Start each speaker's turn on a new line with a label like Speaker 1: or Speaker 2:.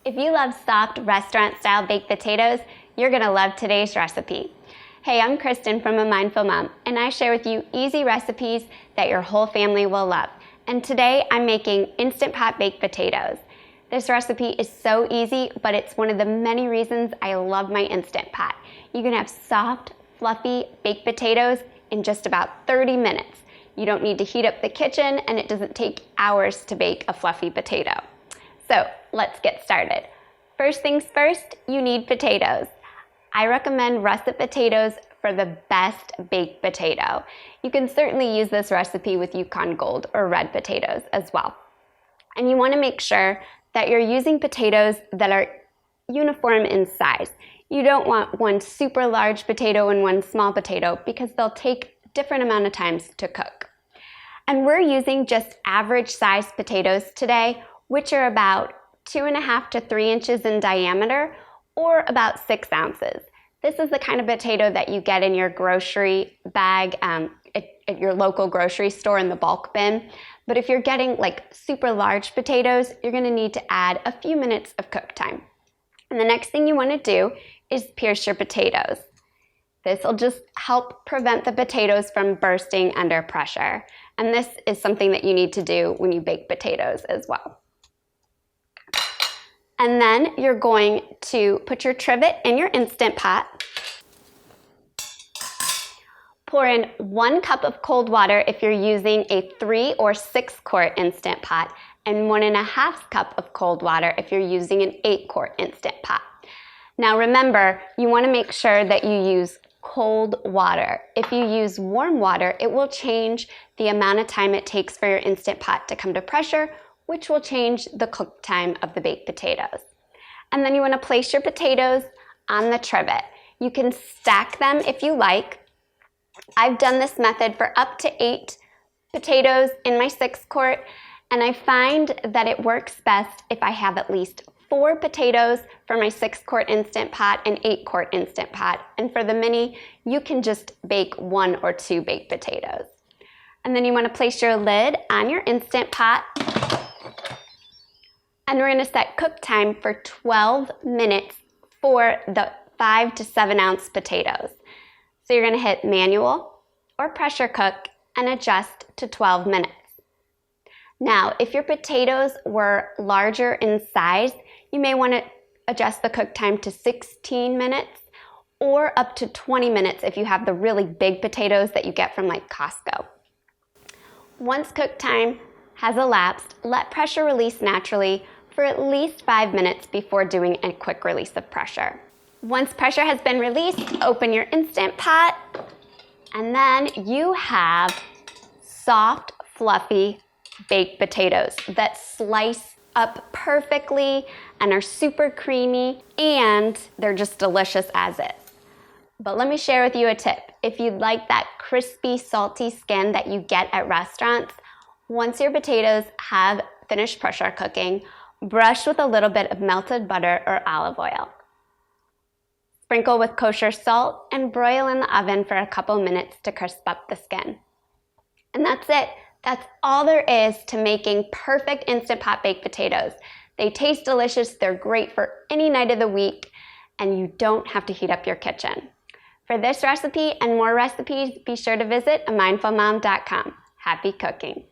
Speaker 1: If you love soft restaurant-style baked potatoes, you're going to love today's recipe. Hey, I'm Kristen from A Mindful Mom, and I share with you easy recipes that your whole family will love. And today I'm making Instant Pot baked potatoes. This recipe is so easy, but it's one of the many reasons I love my Instant Pot. You can have soft, fluffy baked potatoes in just about 30 minutes. You don't need to heat up the kitchen, and it doesn't take hours to bake a fluffy potato. So let's get started. First things first, you need potatoes. I recommend russet potatoes for the best baked potato. You can certainly use this recipe with Yukon Gold or red potatoes as well. And you want to make sure that you're using potatoes that are uniform in size. You don't want one super large potato and one small potato because they'll take different amount of times to cook. And we're using just average sized potatoes today, which are about 2.5 to 3 inches in diameter or about 6 ounces. This is the kind of potato that you get in your grocery bag at your local grocery store in the bulk bin. But if you're getting like super large potatoes, you're gonna need to add a few minutes of cook time. And the next thing you wanna do is pierce your potatoes. This will just help prevent the potatoes from bursting under pressure. And this is something that you need to do when you bake potatoes as well. And then you're going to put your trivet in your Instant Pot. Pour in 1 cup of cold water if you're using a 3 or 6 quart Instant Pot, and 1.5 cup of cold water if you're using an 8 quart Instant Pot. Now remember, you want to make sure that you use cold water. If you use warm water, it will change the amount of time it takes for your Instant Pot to come to pressure, which will change the cook time of the baked potatoes. And then you want to place your potatoes on the trivet. You can stack them if you like. I've done this method for up to 8 potatoes in my 6 quart, and I find that it works best if I have at least 4 potatoes for my 6 quart Instant Pot and 8 quart Instant Pot. And for the mini, you can just bake 1 or 2 baked potatoes. And then you want to place your lid on your Instant Pot. And we're going to set cook time for 12 minutes for the 5 to 7 ounce potatoes. So you're going to hit manual or pressure cook and adjust to 12 minutes. Now, if your potatoes were larger in size, you may want to adjust the cook time to 16 minutes or up to 20 minutes if you have the really big potatoes that you get from like Costco. Once cook time has elapsed, let pressure release naturally for at least 5 minutes before doing a quick release of pressure. Once pressure has been released, open your Instant Pot, and then you have soft, fluffy baked potatoes that slice up perfectly and are super creamy, and they're just delicious as is. But let me share with you a tip. If you'd like that crispy, salty skin that you get at restaurants, once your potatoes have finished pressure cooking, brush with a little bit of melted butter or olive oil. Sprinkle with kosher salt and broil in the oven for a couple minutes to crisp up the skin. And that's it. That's all there is to making perfect Instant Pot baked potatoes. They taste delicious, they're great for any night of the week, and you don't have to heat up your kitchen. For this recipe and more recipes, be sure to visit amindfulmom.com. Happy cooking!